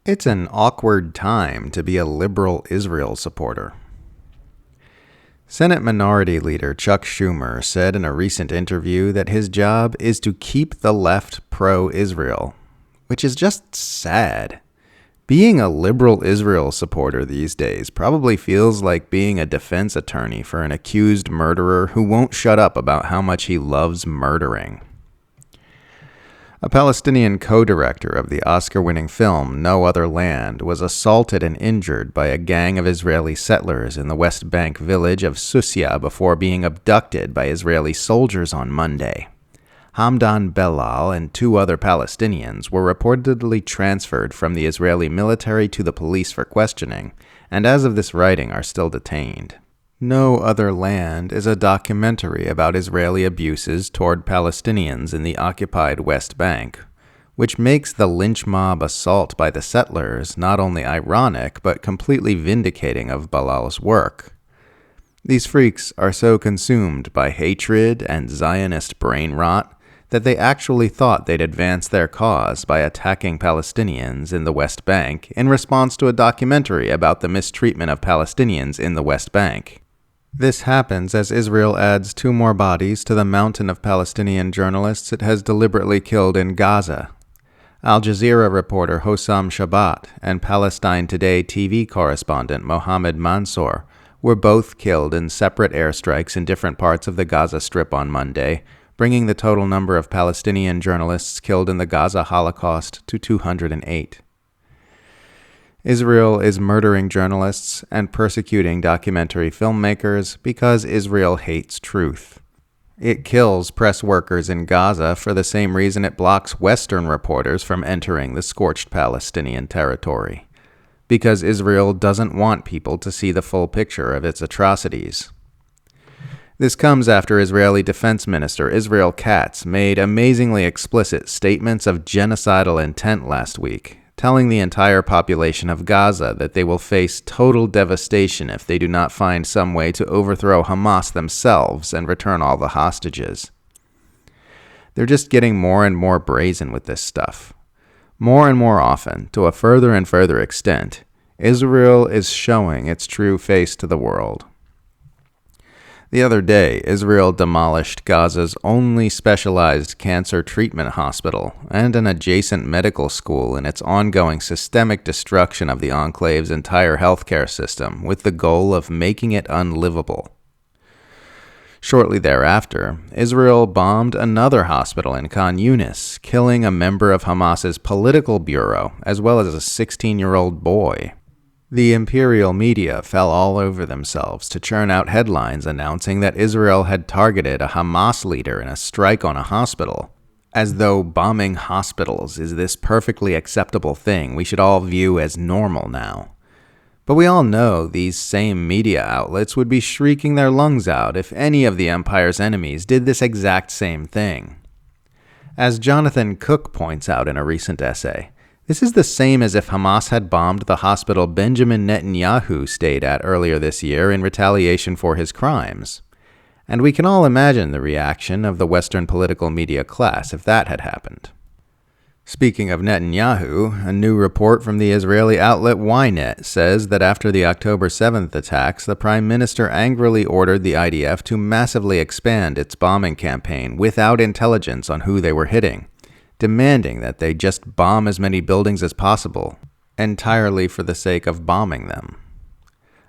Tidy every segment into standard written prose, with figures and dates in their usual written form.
It's an awkward time to be a liberal Israel supporter. Senate Minority Leader Chuck Schumer said in a recent interview that his job is to keep the left pro-Israel, which is just sad. Being a liberal Israel supporter these days probably feels like being a defense attorney for an accused murderer who won't shut up about how much he loves murdering. A Palestinian co-director of the Oscar-winning film No Other Land was assaulted and injured by a gang of Israeli settlers in the West Bank village of Susia before being abducted by Israeli soldiers on Monday. Hamdan Belal and two other Palestinians were reportedly transferred from the Israeli military to the police for questioning, and as of this writing are still detained. No Other Land is a documentary about Israeli abuses toward Palestinians in the occupied West Bank, which makes the lynch mob assault by the settlers not only ironic but completely vindicating of Belal's work. These freaks are so consumed by hatred and Zionist brain rot that they actually thought they'd advance their cause by attacking Palestinians in the West Bank in response to a documentary about the mistreatment of Palestinians in the West Bank. This happens as Israel adds 2 more bodies to the mountain of Palestinian journalists it has deliberately killed in Gaza. Al Jazeera reporter Hossam Shabat and Palestine Today TV correspondent Mohammed Mansour were both killed in separate airstrikes in different parts of the Gaza Strip on Monday, bringing the total number of Palestinian journalists killed in the Gaza Holocaust to 208. Israel is murdering journalists and persecuting documentary filmmakers because Israel hates truth. It kills press workers in Gaza for the same reason it blocks Western reporters from entering the scorched Palestinian territory, because Israel doesn't want people to see the full picture of its atrocities. This comes after Israeli Defense Minister Israel Katz made amazingly explicit statements of genocidal intent last week, telling the entire population of Gaza that they will face total devastation if they do not find some way to overthrow Hamas themselves and return all the hostages. They're just getting more and more brazen with this stuff. More and more often, to a further and further extent, Israel is showing its true face to the world. The other day, Israel demolished Gaza's only specialized cancer treatment hospital and an adjacent medical school in its ongoing systemic destruction of the enclave's entire healthcare system with the goal of making it unlivable. Shortly thereafter, Israel bombed another hospital in Khan Yunis, killing a member of Hamas's political bureau as well as a 16-year-old boy. The imperial media fell all over themselves to churn out headlines announcing that Israel had targeted a Hamas leader in a strike on a hospital, as though bombing hospitals is this perfectly acceptable thing we should all view as normal now. But we all know these same media outlets would be shrieking their lungs out if any of the empire's enemies did this exact same thing. As Jonathan Cook points out in a recent essay, this is the same as if Hamas had bombed the hospital Benjamin Netanyahu stayed at earlier this year in retaliation for his crimes. And we can all imagine the reaction of the Western political media class if that had happened. Speaking of Netanyahu, a new report from the Israeli outlet Ynet says that after the October 7th attacks, the Prime Minister angrily ordered the IDF to massively expand its bombing campaign without intelligence on who they were hitting, demanding that they just bomb as many buildings as possible, entirely for the sake of bombing them.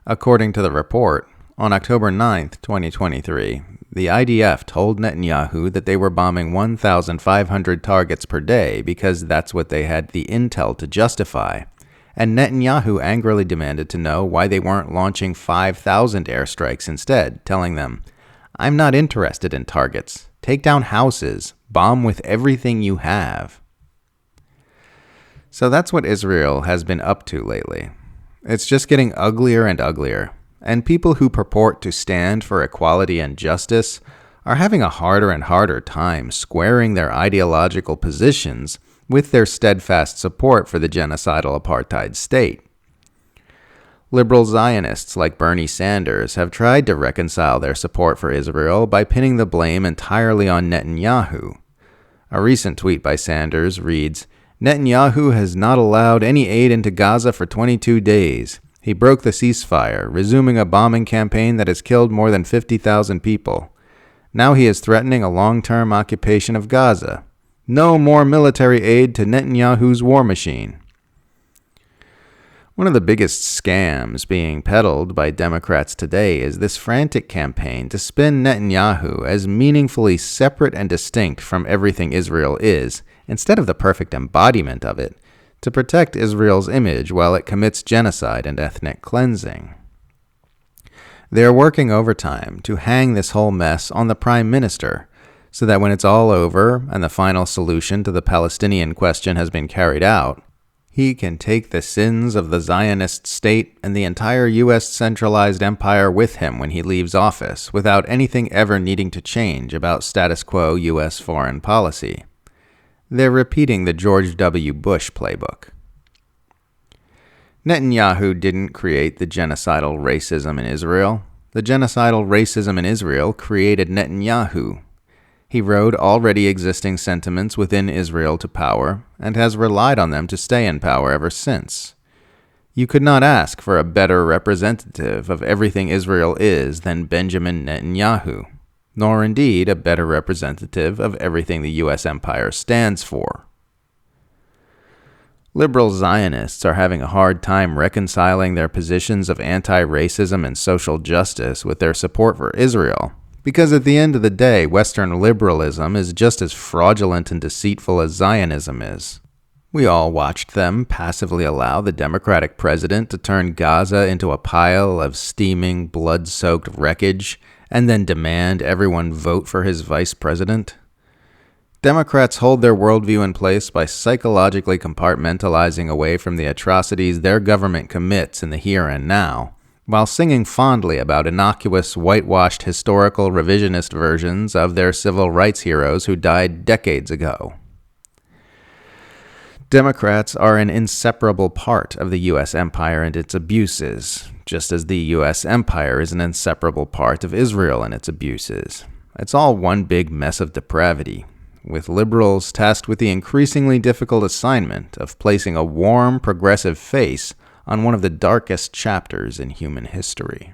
According to the report, on October 9, 2023, the IDF told Netanyahu that they were bombing 1,500 targets per day because that's what they had the intel to justify, and Netanyahu angrily demanded to know why they weren't launching 5,000 airstrikes instead, telling them, "I'm not interested in targets. Take down houses. Bomb with everything you have." So that's what Israel has been up to lately. It's just getting uglier and uglier, and people who purport to stand for equality and justice are having a harder and harder time squaring their ideological positions with their steadfast support for the genocidal apartheid state. Liberal Zionists like Bernie Sanders have tried to reconcile their support for Israel by pinning the blame entirely on Netanyahu. A recent tweet by Sanders reads, Netanyahu has not allowed any aid into Gaza for 22 days. He broke the ceasefire, resuming a bombing campaign that has killed more than 50,000 people. Now he is threatening a long-term occupation of Gaza. No more military aid to Netanyahu's war machine. One of the biggest scams being peddled by Democrats today is this frantic campaign to spin Netanyahu as meaningfully separate and distinct from everything Israel is, instead of the perfect embodiment of it, to protect Israel's image while it commits genocide and ethnic cleansing. They are working overtime to hang this whole mess on the Prime Minister, so that when it's all over and the final solution to the Palestinian question has been carried out, he can take the sins of the Zionist state and the entire U.S. centralized empire with him when he leaves office, without anything ever needing to change about status quo U.S. foreign policy. They're repeating the George W. Bush playbook. Netanyahu didn't create the genocidal racism in Israel. The genocidal racism in Israel created Netanyahu. He rode already existing sentiments within Israel to power, and has relied on them to stay in power ever since. You could not ask for a better representative of everything Israel is than Benjamin Netanyahu, nor indeed a better representative of everything the U.S. empire stands for. Liberal Zionists are having a hard time reconciling their positions of anti-racism and social justice with their support for Israel, because at the end of the day, Western liberalism is just as fraudulent and deceitful as Zionism is. We all watched them passively allow the Democratic president to turn Gaza into a pile of steaming, blood-soaked wreckage, and then demand everyone vote for his vice president. Democrats hold their worldview in place by psychologically compartmentalizing away from the atrocities their government commits in the here and now, while singing fondly about innocuous, whitewashed historical revisionist versions of their civil rights heroes who died decades ago. Democrats are an inseparable part of the U.S. empire and its abuses, just as the U.S. empire is an inseparable part of Israel and its abuses. It's all one big mess of depravity, with liberals tasked with the increasingly difficult assignment of placing a warm, progressive face on one of the darkest chapters in human history.